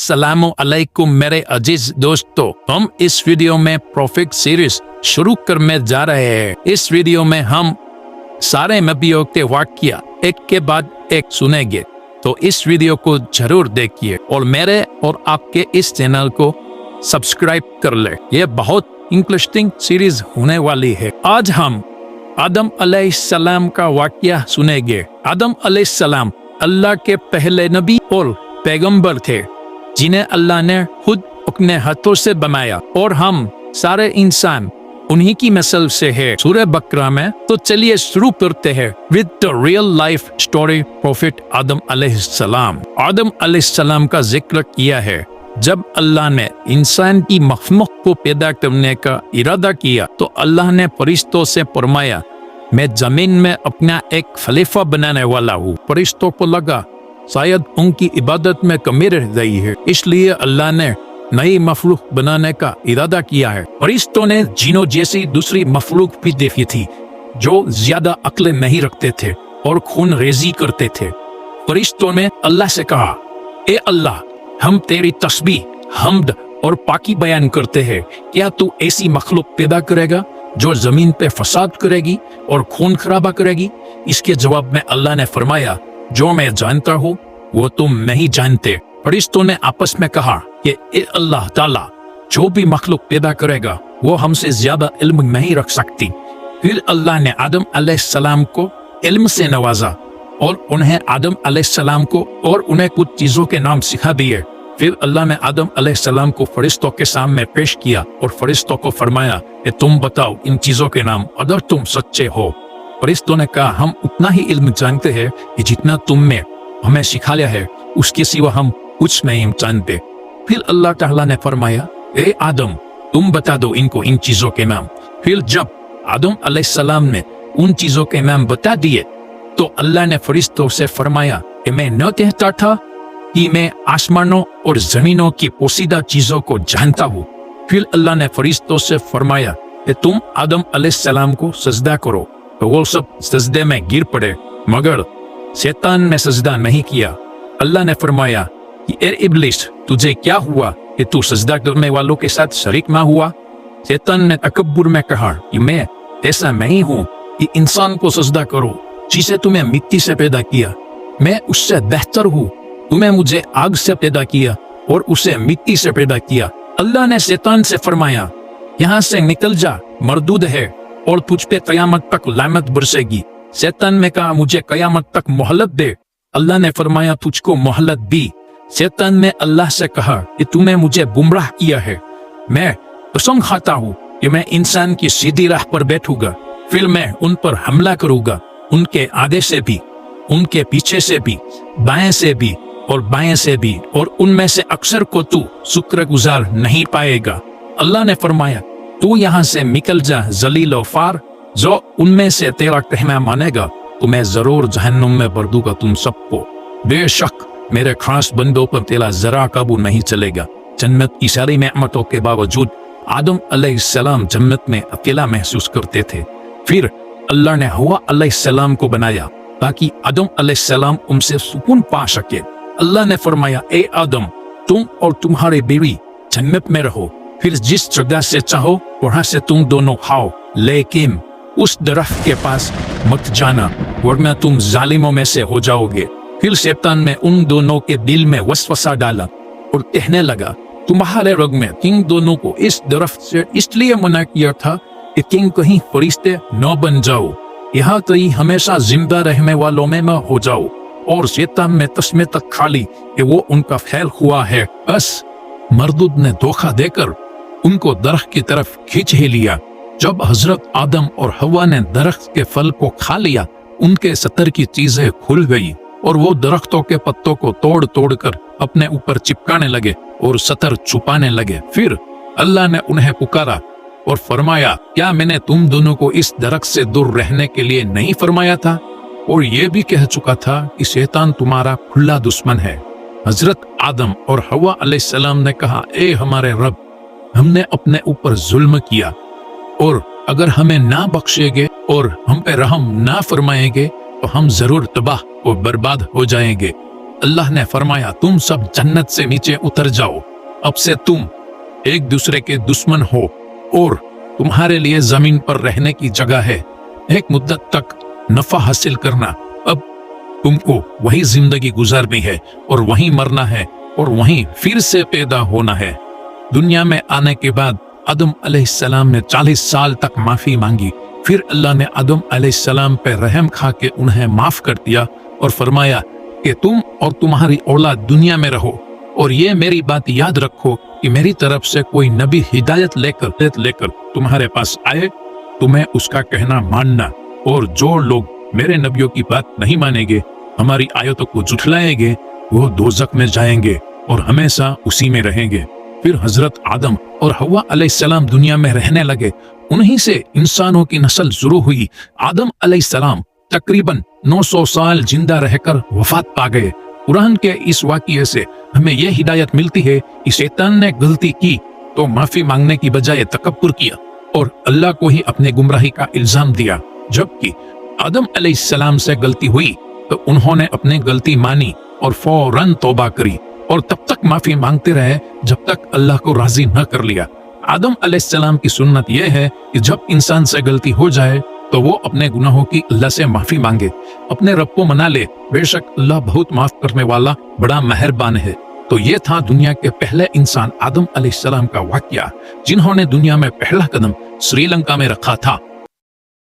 अस्सलामु अलैकुम मेरे अजीज दोस्तों, हम इस वीडियो में प्रोफेट सीरीज शुरू करने जा रहे हैं। इस वीडियो में हम सारे नबियों के वाक़या एक के बाद एक सुनेंगे, तो इस वीडियो को जरूर देखिए और मेरे और आपके इस चैनल को सब्सक्राइब कर ले। ये बहुत इंटरेस्टिंग सीरीज होने वाली है। आज हम आदम अलैहिस्सलाम का वाक़या सुनेंगे। आदम अलैहिस्सलाम अल्लाह के पहले नबी और पैगंबर थे, जिन्हें अल्लाह ने खुद अपने हाथों से बनाया, और हम सारे इंसान उन्हीं की नस्ल से है। सूरह बकरा में। तो चलिए शुरू करते हैं with the real life story prophet Adam अलैहिस्सलाम। आदम अलैहिस्सलाम का जिक्र किया है। जब अल्लाह ने इंसान की मखलूक को पैदा करने का इरादा किया, तो अल्लाह ने फरिश्तों से फरमाया, मैं जमीन में अपना एक खलीफा बनाने वाला हूँ। फरिश्तों को लगा शायद उनकी इबादत में कमी रह गई है, इसलिए अल्लाह ने नई मखलूक बनाने का इरादा किया है। फरिश्तों ने जिनों जैसी दूसरी मखलूक भी देखी थी, जो ज्यादा अक्ल नहीं रखते थे और खून रेजी करते थे। फरिश्तों ने अल्लाह से कहा, ए अल्लाह, हम तेरी तस्बीह, हम्द और पाकी बयान करते हैं। क्या तू ऐसी मखलूक पैदा करेगा जो जमीन पे फसाद करेगी और खून खराबा करेगी? इसके जवाब में अल्लाह ने फरमाया, जो मैं जानता हूँ वो तुम नहीं जानते। फरिश्तों ने आपस में कहा कि ए अल्लाह ताला, जो भी मखलूक पैदा करेगा वो हमसे ज्यादा इल्म नहीं रख सकती। फिर अल्लाह ने आदम अलैहिस्सलाम को इल्म से नवाजा और उन्हें आदम अलैहिस्सलाम को और उन्हें कुछ चीजों के नाम सिखा दिए। फिर अल्लाह ने आदम अलैहिस्सलाम को फरिश्तों के सामने पेश किया और फरिश्तों को फरमाया कि तुम बताओ इन चीजों के नाम, अगर तुम सच्चे हो। फरिश्तों ने कहा, हम उतना ही इल्म जानते हैं कि जितना तुमने हमें सिखाया है, उसके सिवा हम कुछ नहीं जानते। फिर अल्लाह ताला ने फरमाया, ए आदम, तुम बता दो इनको इन चीजों के नाम। फिर जब आदम अलैहिस्सलाम ने उन चीजों के नाम बता दिए, तो अल्लाह ने फरिश्तों से फरमाया कि मैं न कहता था कि मैं आसमानों और जमीनों की पोशीदा चीजों को जानता हूँ। फिर अल्लाह ने फरिश्तों से फरमाया कि तुम आदम अलैहिस्सलाम को सजदा करो, तो वो सब सजदे में गिर पड़े, मगर शैतान ने सजदा नहीं किया। अल्लाह ने फरमाया कि ए इब्लिस, तुझे क्या हुआ कि तू सजदा करने वालों के साथ शरीक ना हुआ? शैतान ने तकब्बुर में कहा कि मैं ऐसा नहीं हूँ कि इंसान को सजदा करो जिसे तुम्हें मिट्टी से पैदा किया। मैं उससे बेहतर हूँ। तुम्हें मुझे आग से पैदा किया और उसे मिट्टी से पैदा किया। अल्लाह ने शैतान से फरमाया, यहाँ से निकल जा, मरदूद है और तुझ पे कयामत तक लानत बरसेगी। शैतान ने कहा, मुझे कयामत तक मोहलत दे। अल्लाह ने फरमाया, तुझको मोहलत दी। शैतान ने अल्लाह से कहा कि तूने मुझे गुमराह किया है। मैं कसम खाता हूँ कि मैं इंसान की सीधी राह पर बैठूंगा, फिर मैं उन पर हमला करूंगा, उनके आगे से भी, उनके पीछे से भी, बाएं से भी और बाएं से भी, और उनमें से अक्सर को तू शुक्रगुजार नहीं पाएगा। अल्लाह ने फरमाया, तू यहाँ से निकल जा जलील और फार। जो उनमें से तेरा कहना मानेगा तो मैं जरूर जहन्नुम में भर दूंगा तुम सबको। बेशक मेरे खास बंदों पर तेरा जरा काबू नहीं चलेगा। जन्नत की सारी नेमतों के बावजूद आदम अलैहिस्सलाम जन्नत में अकेला महसूस करते थे। फिर अल्लाह ने हवा अलैहिस्सलाम को बनाया ताकि आदम अलैहिस्सलाम उनसे सुकून पा सके। अल्लाह ने फरमाया, ए आदम, तुम और तुम्हारी बीवी जन्नत में रहो, फिर जिस जगह से चाहो वहां से तुम दोनों खाओ, लेकिन उस दरख्त के पास मत जाना, वरना तुम जालिमों में से हो जाओगे। फिर शैतान ने उन दोनों के दिल में वसवसा डाला और कहने लगा, तुम्हारे रग में इन दोनों को इस दरख्त से इसलिए मना किया था कि तुम कहीं फरिश्ते न बन जाओ, यहाँ कहीं हमेशा जिंदा रहने वालों में न हो जाओ। और शैतान ने तस्मे तक खा ली कि वो उनका फैल हुआ है। बस मरदूद ने धोखा देकर उनको दरख्त की तरफ खींच ही लिया। जब हजरत आदम और हवा ने दरख्त के फल को खा लिया, उनके सतर की चीजें खुल गई और वो दरख्तों के पत्तों को तोड़ तोड़ कर अपने ऊपर चिपकाने लगे और सतर छुपाने लगे। फिर अल्लाह ने उन्हें पुकारा और फरमाया, क्या मैंने तुम दोनों को इस दरख्त से दूर रहने के लिए नहीं फरमाया था? और ये भी कह चुका था कि शैतान तुम्हारा खुला दुश्मन है। हजरत आदम और हवा अलैहिस्सलाम ने कहा, ए हमारे रब, हमने अपने ऊपर जुल्म किया, और अगर हमें ना बख्शेंगे और हम पे रहम ना फरमाएंगे तो हम जरूर तबाह और बर्बाद हो जाएंगे। अल्लाह ने फरमाया, तुम सब जन्नत से नीचे उतर जाओ, अब से तुम एक दूसरे के दुश्मन हो और तुम्हारे लिए जमीन पर रहने की जगह है, एक मुद्दत तक नफा हासिल करना। अब तुमको वही जिंदगी गुजारनी है और वहीं मरना है और वहीं फिर से पैदा होना है। दुनिया में आने के बाद आदम अलैहिस्सलाम ने 40 साल तक माफी मांगी। फिर अल्लाह ने आदम अलैहिस्सलाम पे रहम खा के उन्हें माफ कर दिया और फरमाया कि तुम और तुम्हारी औलाद दुनिया में रहो, और ये मेरी बात याद रखो कि मेरी तरफ से कोई नबी हिदायत लेकर तुम्हारे पास आए, तुम्हें उसका कहना मानना, और जो लोग मेरे नबियों की बात नहीं मानेंगे, हमारी आयतों को झुठलाएंगे, वो दोज़ख में जाएंगे और हमेशा उसी में रहेंगे। फिर हजरत आदम और हव्वा अलैहिस्सलाम दुनिया में रहने लगे। उन्हीं से इंसानों की नस्ल शुरू हुई। आदम अलैहिस्सलाम तकरीबन 900 साल जिंदा रहकर वफात पा गए। कुरान के इस वाक़ये से हमें यह हिदायत मिलती है कि शैतान ने गलती की तो माफी मांगने की बजाय तकब्बुर किया और अल्लाह को ही अपने गुमराही का इल्जाम दिया। जबकि आदम अलैहिस्सलाम से गलती हुई तो उन्होंने अपनी गलती मानी और फौरन तौबा करी और तब तक माफी मांगते रहे जब तक अल्लाह को राजी न कर लिया। आदम अलैहिस्सलाम की सुन्नत यह है कि जब इंसान से गलती हो जाए तो वो अपने गुनाहों की अल्लाह से माफी मांगे, अपने रब को मना ले। बेशक अल्लाह बहुत माफ करने वाला, बड़ा मेहरबान है। तो ये था दुनिया के पहले इंसान आदम अलैहिस्सलाम का वाकया, जिन्होंने दुनिया में पहला कदम श्रीलंका में रखा था।